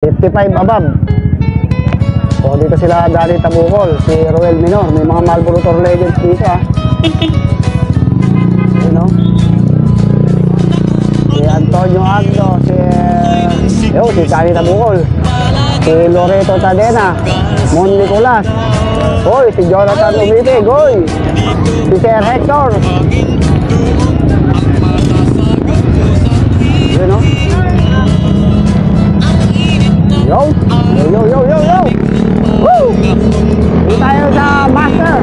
55 above. So dito sila Danny Tabukol, si Roel Minor, may mga Marlboro Tour Legends dito you know? Si Antonio Agno, si Danny Tabukol, si Loreto Tadena, Mon Nicolas, oy, si Jonathan Umite, goy, si Sir Hector, you know? Yo! Woo! Dito tayo sa Master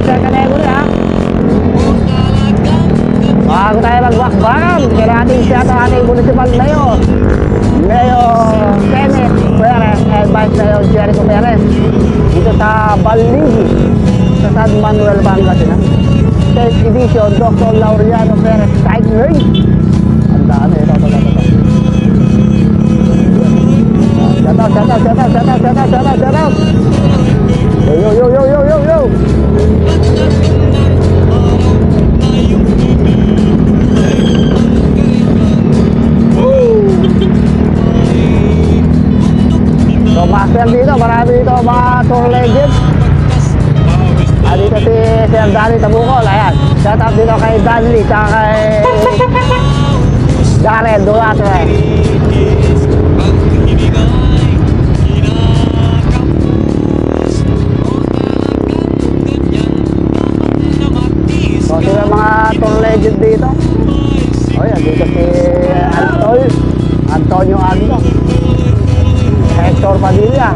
category bago tayo magwakbakan, kailangan natin siya ito ating municipal mayor Kenneth Perez and Vice Mayor Jericho Perez dito sa Baligi sa San Manuel, Pangasinan. State Edition Dr. Laureano Perez Side Race. Ang dami ito. Shout out. Yo. So, master dito, marami dito mga tour legends. Dito si Sir Danny Tabukol, ayan. Shout out dito kay Danley, tsaka kay Darren Duarte. So, sila mga tour legend dito. O yan, dito si Antonio Agno, Hector Padilla.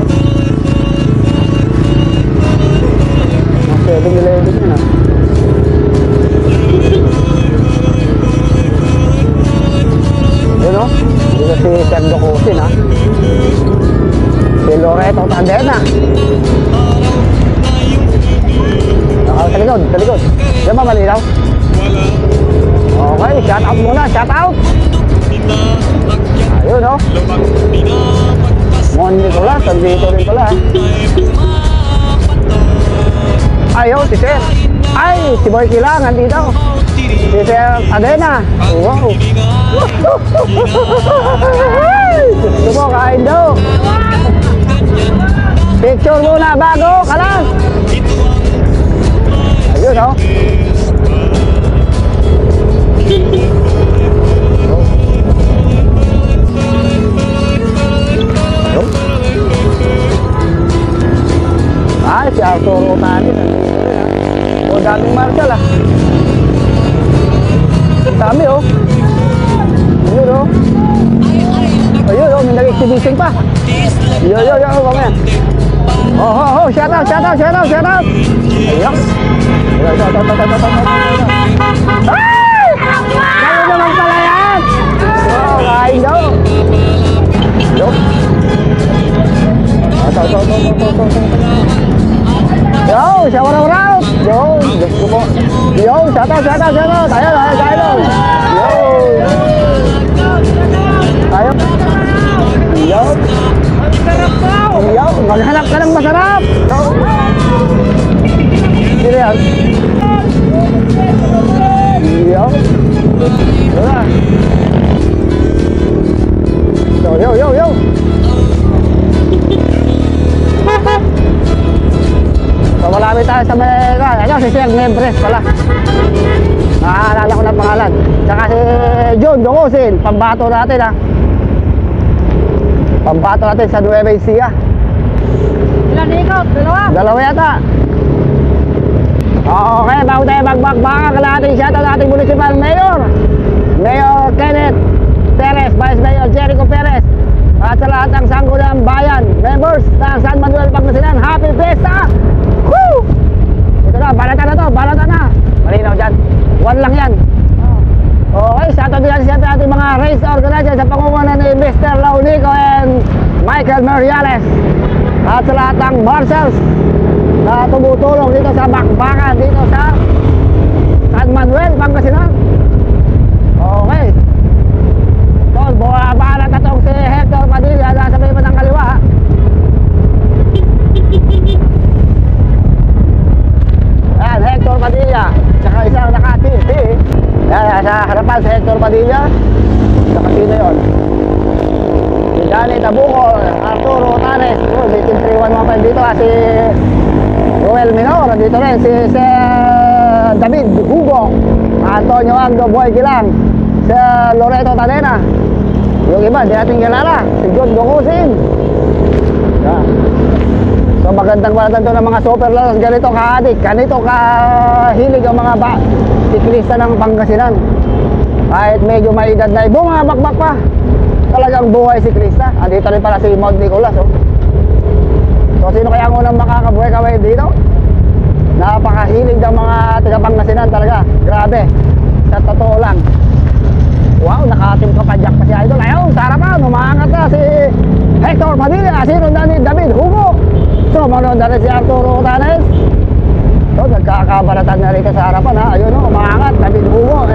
Ang 7-11 yun Yun o, dito si Sergio Cusin si Loreto Tadena. Sa likod. Diyan ba malinaw? Okay, shout out muna, shout out. Ayun o. Mon Nicolas, andito rin pala. Ayun, si Sir. Ay, si Boy Kilang, andito. Si Sir Adena. Wow. Gusto mo, kain daw. Picture muna bago, kalas. Ayun o. Ay, si Arturo Otani. O, daming marshal dami o. Ayun o. May nag-exhibition pa. Yo, mamaya. Oh, shout out. Ayun. Ay! Kayo naman pala yan! Oh, kain daw! Yo! Yo! Shower out! Yo! Gusto ko! Yo! Shout out! Tayo! Yo! Yo! Maghanap ka ng masarap! Sino yan? Yo! Yo! So, malapit tayo sa Mega. Ayun, si Sir Nebres pala. Nakaalala ko ng pangalan. Saka si John Docosin. Pambato natin Pambato natin sa Nueva Ecija. Ilan ikot? Dalawa yata. Okay, bago tayo magbakbaka, kailangan shoutout ating municipal mayor Kenneth Perez, Vice Mayor Jericho Perez, at sa lahat ng Sangguniang Bayan members ng San Manuel, Pangasinan. Happy Fiesta! Woo! Ito na, balatan na. Malinaw dyan. 1 lang yan. Okay, shoutout din natin sa ating mga race organizers sa pangunguna ni Mr. Launico and Michael Mariales, at sa lahat ng marshals na tumutulong dito sa bakbakan dito sa San Manuel, Pangasinan. Okay. So, buwabalan na itong si Hector Padilla, nasa may ng kaliwa. Ayan, Hector Padilla. Tsaka isang naka-TV. Ayan, sa harapan si Hector Padilla. Saka sino yun? Si Danny Tabucol, Arturo Tanes, Bitin 3115 dito, si Ruel Minor, dito rin si David Hugo, Antonio Agdo, Boy Gilang, si Loreto Tadena. Yung iba, di natin kilala, si John Gokusin. Yeah. So magandang balatan to ng mga super lalas, ganito ka-adik, ganito kahilig ang mga siklista ng Pangasinan. Kahit medyo may edad na bumabakbak pa, talagang buhay siklista. Andito rin pala si Mount Nicolas, oh. So sino kaya ang unang makaka-breakaway dito? Napakahilig ng mga taga-Pangasinan talaga. Grabe, sa totoo lang. Wow, nakatim ka pa Jack pa si Idol. Ayaw, sa harapan, umaangat na si Hector Padilla. Sino na ni David Hugo. Sumunod na rin si Arturo Tanes. So nagkakabaratan na rito sa harapan, ha. Ayun, no, umaangat David Hugo,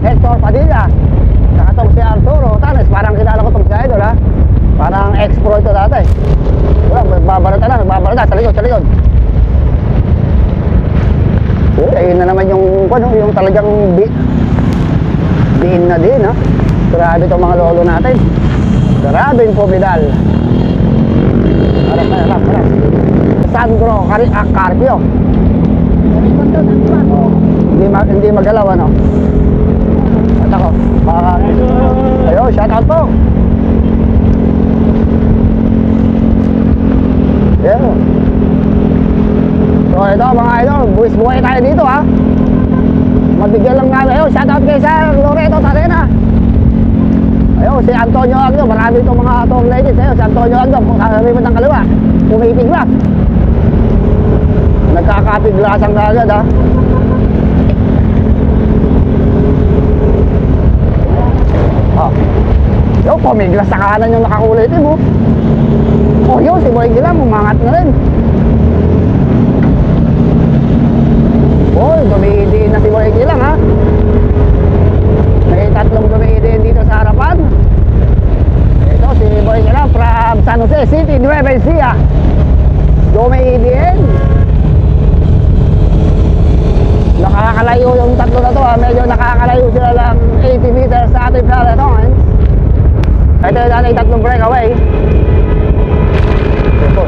Hector Padilla. Nakatong si Arturo Tanes. Parang kilala ko itong si Idol, ha. Parang ex-pro ito dati. Wala, nagbabaratan na, nagbabaratan. Sa likod, sa likod. Ayun na naman yung talagang diin na din, ha. Grabe itong mga lolo natin. Grabe yung Pobidal. Harap. Sandro Carpio. Hindi magalaw, ano. At ako, baka... Ayun, shout out po. Yeah. So ito mga idol, buwis-buhay tayo dito, ha. Mabigyan lang namin. Ayun, shoutout kay Sir Loreto Tadena. Ayun, si Antonio Agno. Marami itong mga atong ladies. Ayun, si Antonio Agno. Kung sasabihin mo ng kaliwa, pumipiglas. Nagkakapiglasan na agad, ha. Oh. Yung pumiglas sa kanan yung nakakulay itim, oh. Oh, yun, si Boy Gilang, umangat na rin. Oy, dumidiin na si Boy Gilang, ha. May tatlong dumidiin dito sa harapan. Ito si Boy Gilang from San Jose City, Nueva Ecija. Dumidiin. Nakakalayo yung tatlo na to, ha. Medyo nakakalayo sila lang 80 meters sa ating peloton. Ito yung dati tatlong breakaway. Ito.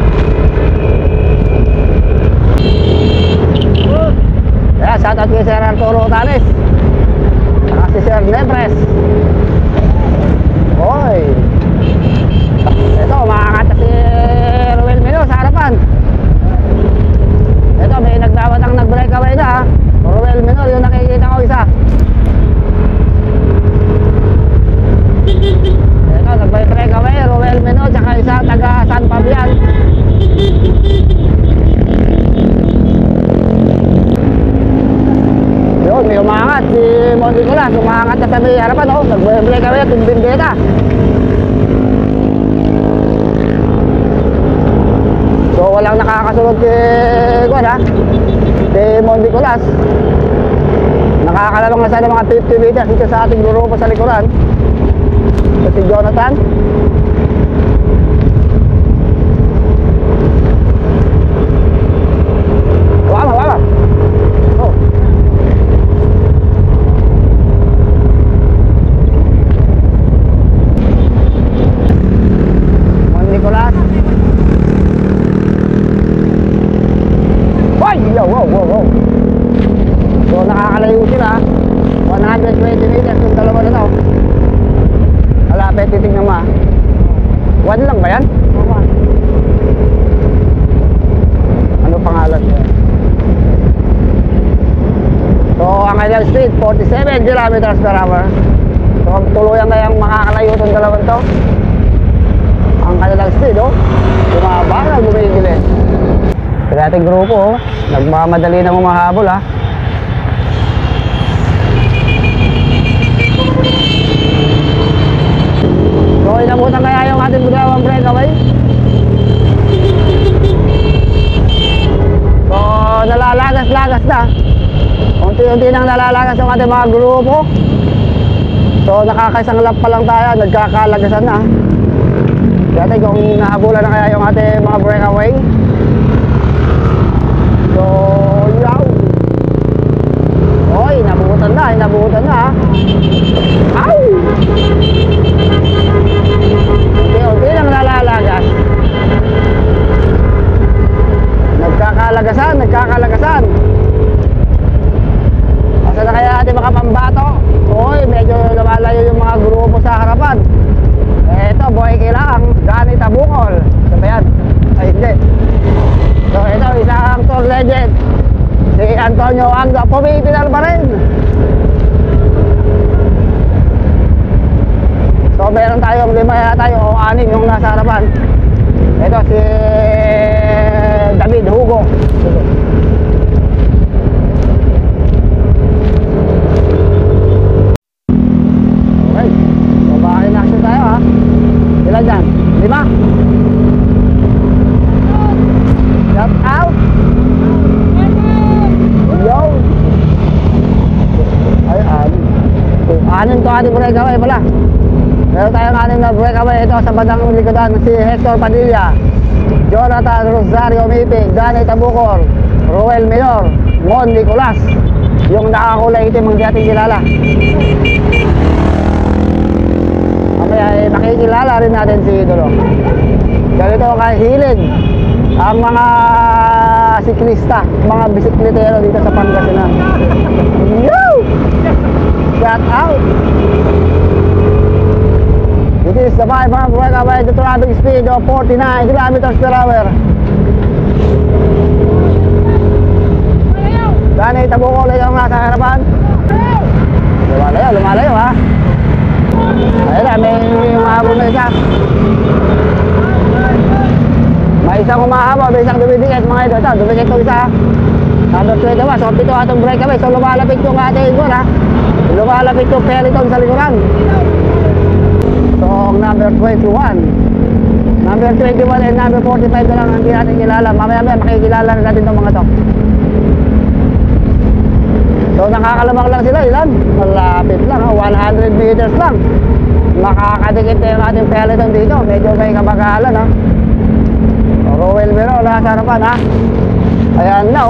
Kaya shoutout kay Sir Arturo Tanes. Saka si Sir Nepres. Oy. Ito, makakata si Ruel Melo sa harapan. Ito, may nagdawat ang nag-breakaway na, ha. Ruel Melo, yung nakikita ko isa. Ito, nag-breakaway, Ruel Melo, tsaka isa taga San Fabian. Yun, may umangat si Mount Nicolas, umangat na sa may harapan, oh. Nag-breakaway at Bindeta. So walang nakakasunod kay Mount Nicolas. Nakakalabang na sana mga 50 meters dito sa ating grupo sa likuran. So si Jonathan. Wala. Oh. Mount Nicolas. Wow. So nakakalayo sila, 120 meters yung dalawa na to. Malapit, titignan mo, ha. 1 lang ba yan? Ano pangalan niya? So ang kanilang speed 47 kilometers per hour. So tuluyan kayang makakalayo itong dalawang to. Ang kanilang speed, oh, bumaba, gumigilis. Sa ating grupo, oh, nagmamadali na humahabol, ha. So inabutan kaya yung ating bigawang breakaway. So nalalagas-lagas na. Unti-unti nang nalalagas yung ating mga grupo. So nakakaisang lap pa lang tayo, nagkakalagasan na. Kaya kung nahabulan na kaya yung ating mga breakaway. So, yaw. Oy, nabuhutan na, ha. Ow! kaya tayo o anim yung nasa harapan. Ito si David Hugo. Okay, so baka in action tayo ha. Ilan dyan? 5. Shout out. Yo. Ay, anin to ating breakaway pala. Meron tayong anin na breakaway. Ito sa bandang likodan si Hector Padilla, Jonathan Rosario Mipig, Danny Tabucor, Roel Mayor, Mon Nicolas. Yung nakakulay itim ang di ating kilala. Mamaya makikilala rin natin si Idolo. Ganito kahilig ang mga siklista, mga bisiklitero dito sa Pangasinan. Yo! Shout out! It is the 500 breakaway, the traffic speed of 49 kilometers per hour. Danny Tabucol yung nasa harapan. Lumalayo ha. Ayun na, may umahabol na isa. May isang umahabol, may isang dumidikit mga ito. Ito, dumidikit itong isa. Number 21, so pito atong breakaway. So lumalapit yung ating goal ha. Lumalapit yung peloton sa likuran. So number 21. Number 21 and number 45 na lang hindi natin kilala. Mamaya makikilala na natin itong mga to. So nakakalamang lang sila, ilan? Malapit lang, 100 meters lang. Makakadikit na yung ating peloton dito. Medyo may kabagalan ha. Roel Mero, nasa harapan ha. Ayan na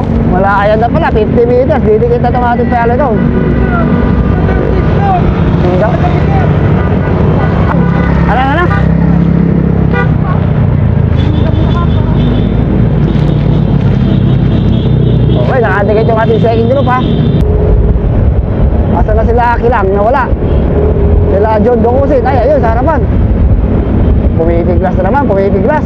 ayan na pala, 50 meters. Didikit na itong ating peloton. Ano? Okay, nakadikit yung ating second group ha. Asa na sila Kilang? Nawala. Sila John Dongusit. Ay, ayun, sa harapan. Pumipiglas na naman, pumipiglas.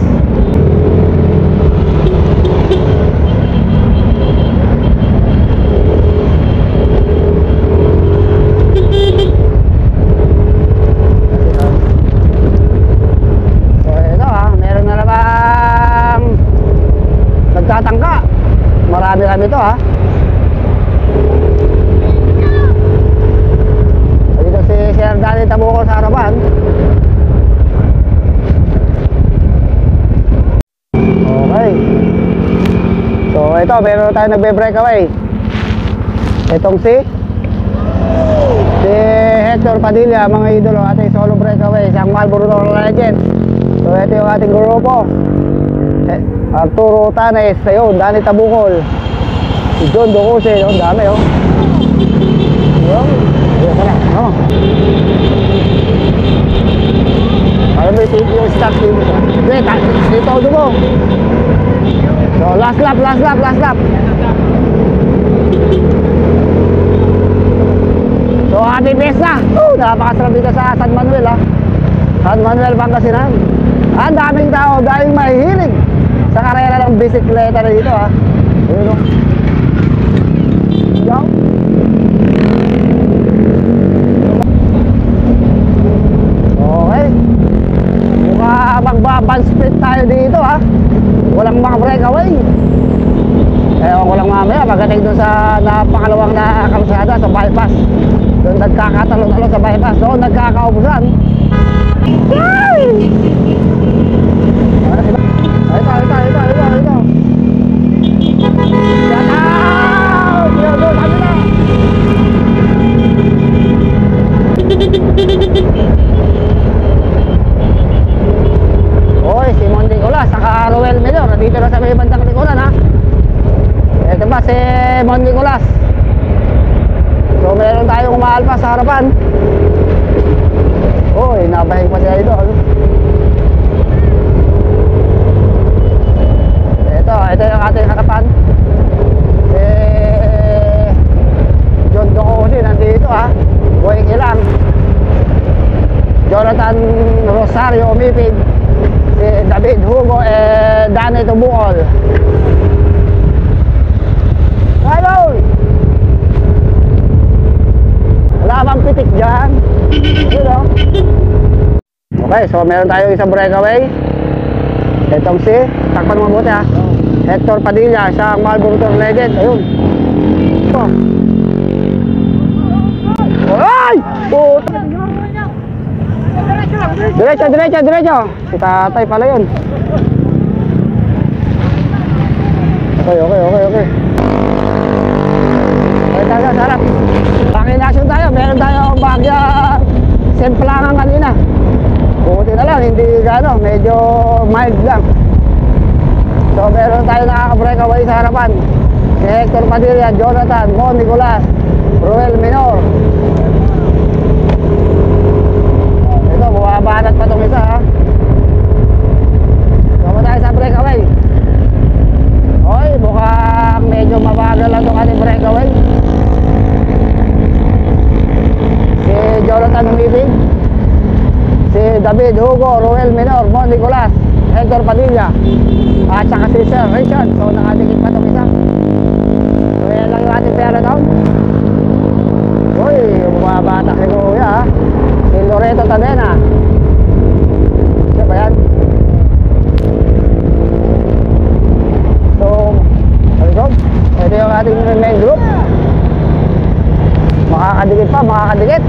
So, ito ha, meron na namang nagtatangka. Marami-rami ito ha. Dito si Sir Danny Tabucol sa harapan. Okay. So ito, meron tayo nagbe-breakaway. Itong si Hector Padilla, mga idolo, ating solo breakaway, isang Marlboro Legend. So ito yung ating grupo. Arturo Tanes, ayun, Danny Tabucol, si John Docose, ang dami oh. Ayun ka na, no? Alam mo yung start dito. Dito ako dumo. So last lap. So ating pesta. Napakasarap dito sa San Manuel ha. San Manuel, Pangasinan. Ang daming tao, daming mahihilig sa karera ng bisikleta na dito ha. Ayun o. Yo. Okay. Mukha magbaban split tayo dito ha. Walang mga breakaway. Ewan ko lang mamaya pagdating doon sa napakalawang na kalsada sa bypass. Doon nagkakatalo-talo sa bypass. Doon nagkakaubusan. Yay! Ito. Shout out! Doon, kabila! Oy, si Mon Nicolas, saka Roel Mayor, nandito na sa may bandang likuran ha. Ito ba si Mon Nicolas. So meron tayong umaalpas sa harapan. Oy, nabahing pa siya ito. Ito yung ating harapan. Si John Docose nandito ha. Buhay kilang. Jonathan Rosario Umipig, si David Hugo Danny Tabucol. Hello! Wala bang pitik dyan? Yun o. Okay, so meron tayo isang breakaway. Itong si, takpan mo mabuti ha. Hector Padilla, siyang Marlboro Tour legend. Ayun. Ito. Ay! Puta! Diretso, diretso, diretso. Si tatay pala yun. Okay. Okay tayo, sarap. Pakinasyon tayo, meron tayo bagya semplangan kanina. Buti na lang, hindi gano, medyo mild lang. So meron tayo nakaka-breakaway sa harapan. Si Hector Padilla, Jonathan, Mon Nicolas, Ruel Minor. Ito, bumabanat pa itong isa ha. Sama tayo sa breakaway. Oy, mukhang medyo mabagal lang itong ating breakaway. Si Jonathan Humibig, si David Hugo, Ruel Minor, Mon Nicolas, Hector Padilla, at saka si Sir Richard. So nakatikit pa itong isa. So yan lang yung ating pera down. Uy, bumabata si Kuya ha. Si Loreto Tadena. Siya ba yan? So, alikod, ito yung ating main group. Makakadikit pa, makakadikit.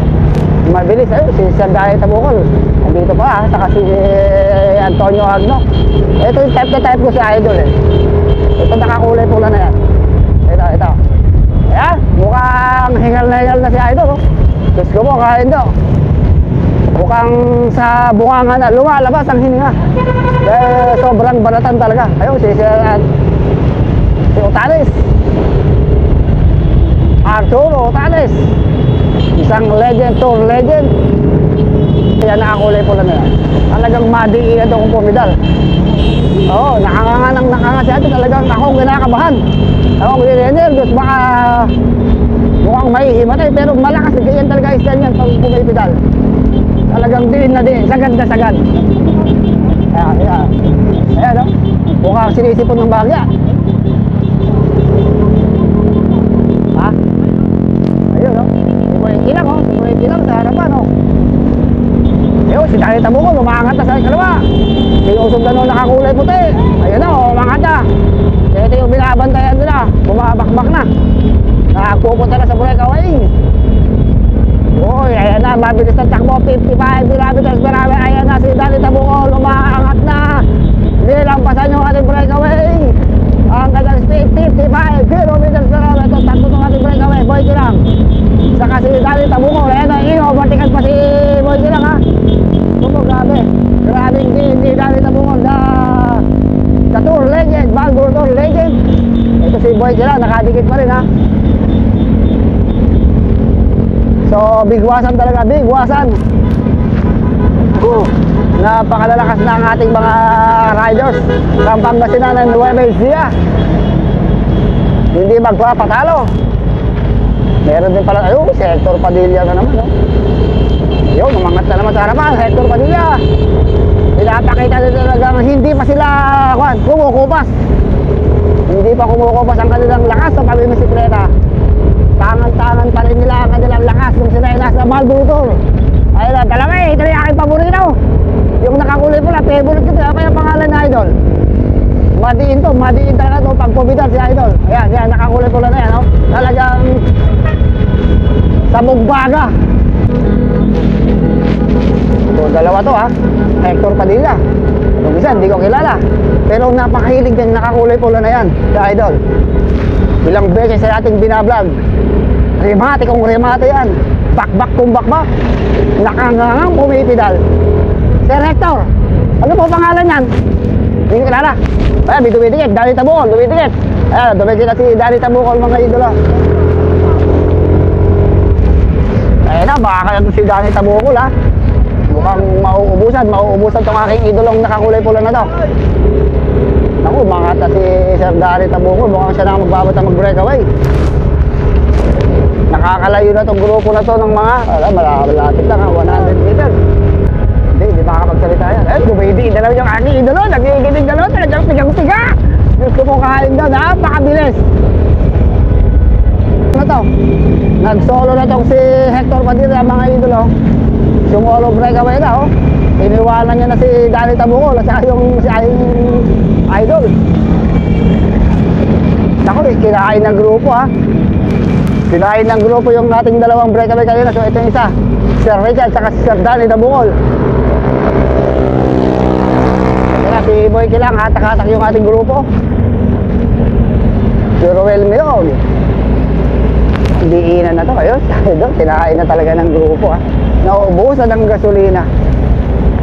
Mabilis ayun, si Sir Dani Tabukol andito pa ha, saka si Antonio Agno. Ito yung type na type ko si Idol eh. Ito nakakulay pula na yan. Ito. Ayan, mukhang hingal na si Idol oh. Diyos ko mo, kain daw. Mukhang sa bungangan na lumalabas ang hininga. Dahil sobrang banatan talaga. Ayun, si Otanes, Arturo Otanes, isang legend, tour legend. Kaya nakakulay pula na yan. Talagang madiin ito kung pumidal. Oo, nakanga siya ito. Talagang akong kinakabahan. Akong nervous, baka mukhang mahihimatay. Pero malakas, ganyan talaga style niyan pag pumipidal. Talagang diin na diin, sagad na sagad. Ayan o, mukhang sinisipon ng bagya. Ha? Ayun o, si Kuya sa harapan o. Ayun, si Dani Tabukol, umangat na sa kalawa. Si Usog na nung nakakulay puti. Ayun o, umangat na. Ito yung binabantayan nila, bumabakbak na. Nakapupunta na sa breakaway. Uy, ayan na, mabilis na takbo, 55 kilometers per hour. Ayan na si Dani Tabukol, umangat na. Nilampasan yung ating breakaway. Ang kanyang speed, 55 kilometers per hour. Ito, takbo itong ating breakaway, Boy Tilang. Saka si Dani Tabukol, ayan na, i-overtikan pa si Boy Tilang ha. Ito, grabe. Grabing hindi Dani Tabukol, the tour legend, Marlboro Tour legend. Ito si Boy Tilang, nakadikit pa rin ha. So, bigwasan talaga, bigwasan. Napakalalakas na ang ating mga riders ng Pangasinan and Nueva Ecija. Hindi magpapatalo. Meron din pala, ayun, si Hector Padilla na naman, no? Yun, umangat na naman sa harapan, Hector Padilla. Pinapakita nila talagang hindi pa sila kumukupas. Hindi pa kumukupas ang kanilang lakas sa pamimisikleta. Tangan-tangan pa rin nila ang kanilang lakas kung sila ay nasa Marlboro Tour. Ayun na, talaga ito yung aking paborito. Yung nakakulay pula, favorite ko, kaya yung pangalan na Idol. Madiin talaga ito pag pumidal si Idol. Ayan, nakakulay pula na yan, no? Talagang sabog baga. So, dalawa to ha, Hector Padilla. Yung isa, hindi ko kilala. Pero napakahilig din, nakakulay pula na yan, si Idol. Ilang beses sa ating binablog. Remate kung remate yan. Bakbak kung bakbak. Nakangangang pumipidal. Sir Hector, ano po pangalan yan? Hindi ko kilala. Ayan, may dumitikit, Dani Tabukol, dumitikit. Ayan, dumitikit na si Dani Tabukol, mga idolo. Ayan na, baka kaya si Dani Tabukol ha. Mukhang mauubusan tong aking idolong nakakulay pula na to. Naku, makata si Sir Dani Tabukol, mukhang siya na magbabata mag-breakaway. Nakakalayo na tong grupo na to ng mga, malapit lang ha, 100 meters. Hindi makakapagsalita yan. Eh, dumidiin na lang yung aking idolo, nagiginig na lang, talagang tigang-tiga. Gusto mo kain daw, napakabilis. Ano to? Nag-solo na tong si Hector Padilla, mga idolo. Sumolo breakaway na, oh. Iniwanan niya na si Danny Tabucol at saka yung si Idol. Naku, kinain ng grupo ha. Kinain ng grupo yung ating dalawang breakaway kanina. So ito yung isa, Sir Richard at saka si Sir Danny Tabucol. Kaya si Boy Kilang, hatak-hatak yung ating grupo. Si Roel Meon. Diinan na to, ayun. Kinain na talaga ng grupo ha. Nauubusan ng gasolina.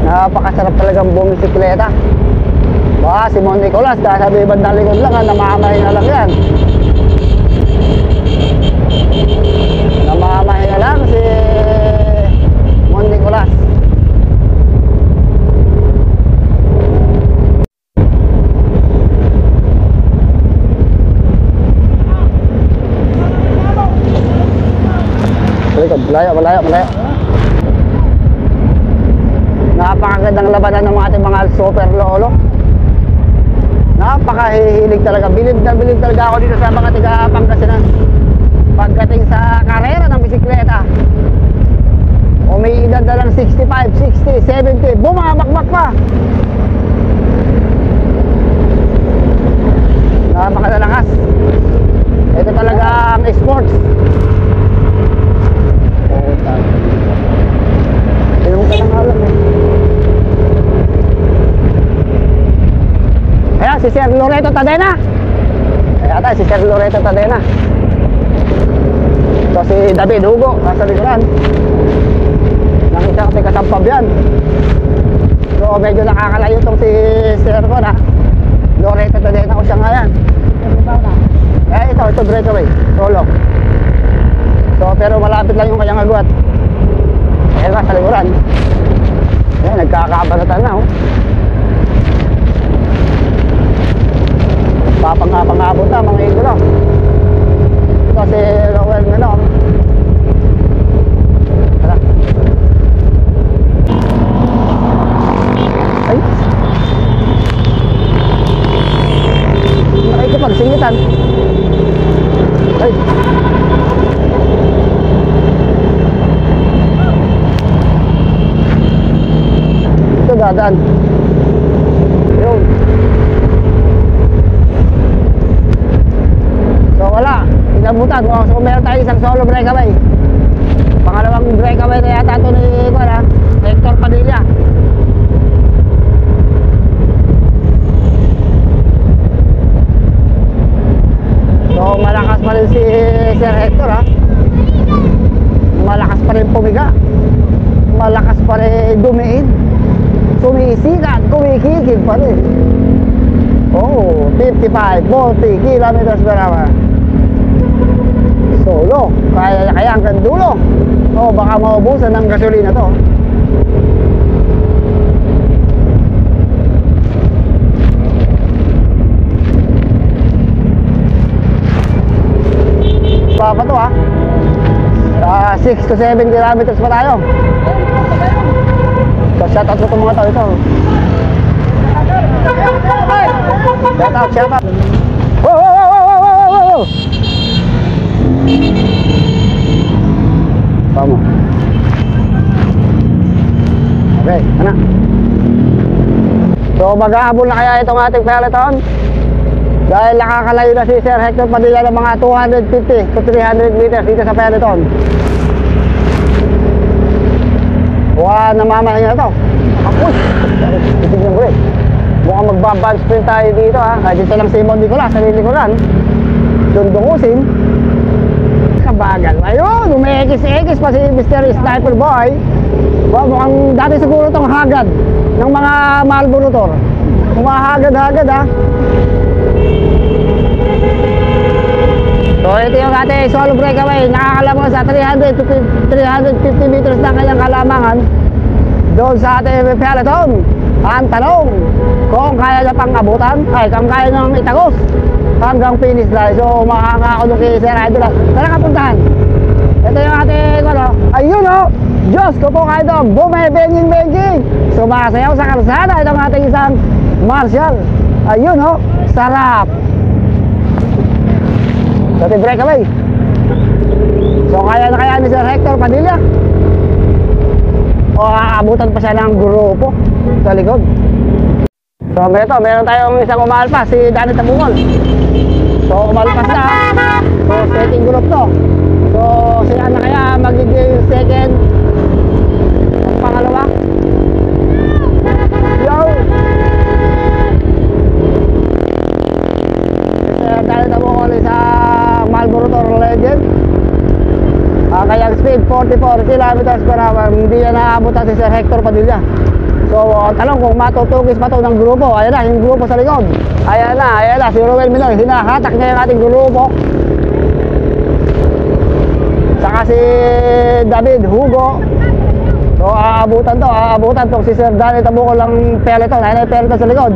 Napakasarap talagang bumisikleta. Baka si Mon Nicolas, dahil sabi bandang likod lang, namamahinga lang yan. Namamahinga lang si Mon Nicolas. Malayo, malayo, malayo. Napakagandang labanan ng ating mga super lolo. Napakahihilig talaga. Bilib na bilib talaga ako dito sa mga tiga Pangasinan. Pagdating sa karera ng bisikleta, umiidad na lang 65, 60, 70, bumamakmak pa. Napakalakas. Ito talaga ang sports. Tinong ka ng alam eh. Ayan, si Sir Loreto Tadena. Ayan tayo, si Sir Loreto Tadena. So si David Hugo, nasa likuran. Nakita ko si Kasampab yan. So medyo nakakalayo itong si Sir ko na Loreto Tadena ko siya nga yan. Ito breakaway, solo. So pero malapit lang yung kanyang agwat. Ayan ba, sa likuran. Ayan, nagkakabaratan na oh. Papangabot na mga idolo. Ito si Rowell Menon. Tara. Ay, nakikipagsingitan. Ay, ito dadaan. Yun. So wala, inabutan. So meron tayo isang solo breakaway. Pangalawang breakaway na yata ito ni Hector Padilla. So malakas pa rin si Sir Hector ha. Malakas pa rin pumiga. Malakas pa rin dumiin. Sumisikat, kumikikid pa rin. Oh, 55, 40 kilometers per hour. Solo, kaya hanggang dulo. Oh, baka maubusan ng gasolina to. Pa to ha. 6 to 7 kilometers pa tayo. So shout out ko itong mga tao ito. Shout out, shout out. Wow, wow, wow, wow, wow, wow, wow. Tama. Okay, ano? So mag-aabol na kaya itong ating peloton? Dahil nakakalayo na si Sir Hector Padilla ng mga 250 to 300 meters dito sa peloton. Buwan namamahinga ito. Akus! Titignan ko eh. Mukhang magbaban sprint tayo dito ha. Dito lang si Mon Nicolas, sa likuran. Doon dukusin. Kabagal. Ayun, umekis-ekis pa si Mr. Sniper Boy. Mukhang dati siguro itong hagad ng mga Marlboro. Humahagad-hagad ha. So ito yung ating solo breakaway. Nakakalamang sa 300 to 350 meters na kanyang kalamangan doon sa ating peloton. Ang tanong, kung kaya niya pang abutan, ay kung kaya niyang itagos hanggang finish line. So makakako nung kay Sir Idol. Tara kapuntahan. Ito yung ating ayun o, Diyos ko po kayo doon, bumibenging-benging, sumasayaw sa kalsada. Ito ang ating isang Marshall. Ayun o, sarap. So breakaway. So kaya na kaya ni Sir Hector Padilla. O aabutan pa siya ng grupo sa likod. So meron tayong isang umalpas, si Danny Tabungol. So umalpas na. So second group to. So sila na kaya magiging second at pangalawa. Yo! Danny Tabungol isang Marlboro Toro Legend. Kaya speed 44 kilometers per hour. Hindi yan naabutan si Sir Hector Padilla. So tanong kung matutugis pa to ng grupo. Ayan na, yung grupo sa likod. Ayan na, si Ruel Minor. Hinahatak niya yung ating grupo. Saka si David Hugo. So aabutan to si Sir Danny Tabungol lang peloton. Ayan na yung peloton sa likod.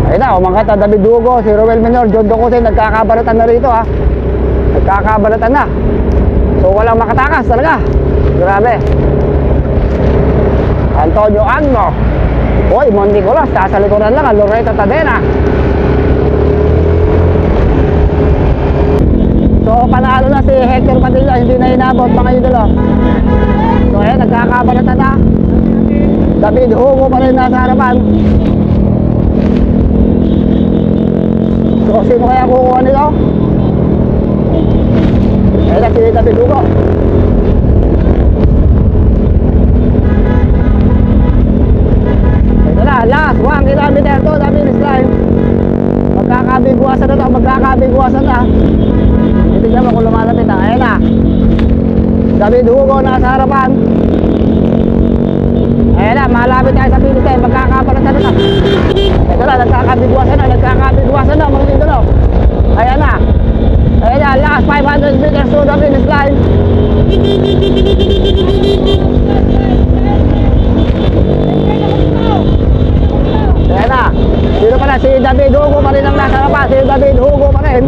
Ayan na, umangkat na David Hugo, si Ruel Minor, John Docosin. Nagkakabalatan na rito ha. Nagkakabalatan na. So walang makatakas talaga. Grabe. Antonio Agno. Uy, Monticolas, sa likuran lang, Loretta Tadena. So, panalo na si Hector Padilla, hindi na inabot mga idolo. So, ayan, nagkakabalatan na. David Hugo pa rin nasa harapan. So, sino kaya kukuha nito? Ayan na si David Hugo. Last 1 kilometer to the finish line. Magkakabigwasan na to, magkakabigwasan na. Titignan mo kung lumalapit na. Ayan na, David Hugo nasa harapan. Ayan na, malapit tayo sa finish line. Magkakabalatan na. Ito na, nagkakabigwasan na mga idolo. Ayan na, last 500 meters to the finish line. Ayan na, dito pala si David Hugo pa rin ang nasa harapan. Si David Hugo pa rin.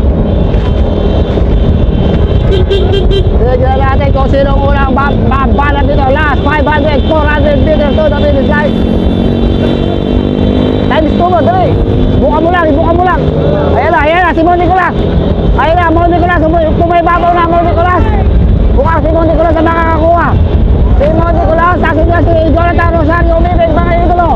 Tignan natin kung sino unang babalan dito. Last 500, 400 meters to the finish line. Times 2 mo, dali. Buka mo lang. Ayan na, si Monticolas. Ayan na, Monticolas. Pumaybabaw na Monticolas. Buka si Monticolas na makakakuha. Si Monticolas, takit na si Jonathan Rosario Umibig, mga idolo.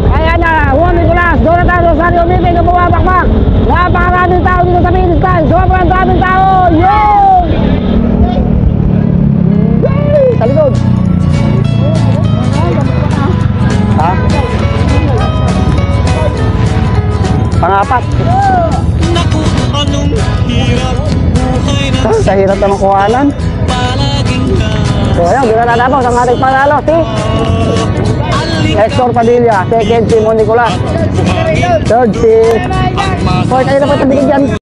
Ayan na, Monticolas, Jonathan Rosario Umibig na bumabakbak. Napakaraming tao dito sa finish line. Sobrang daming tao. Yo! Sa likod. Ha? Pangapat. Naku, anong hirap buhay na Sa hirap na makuhanan. palaging So ayan, ginanatapos ang ating panalo. Si Hector Padilla, second si Monticolas, third si... Hoy, kayo na pa tabigin dyan.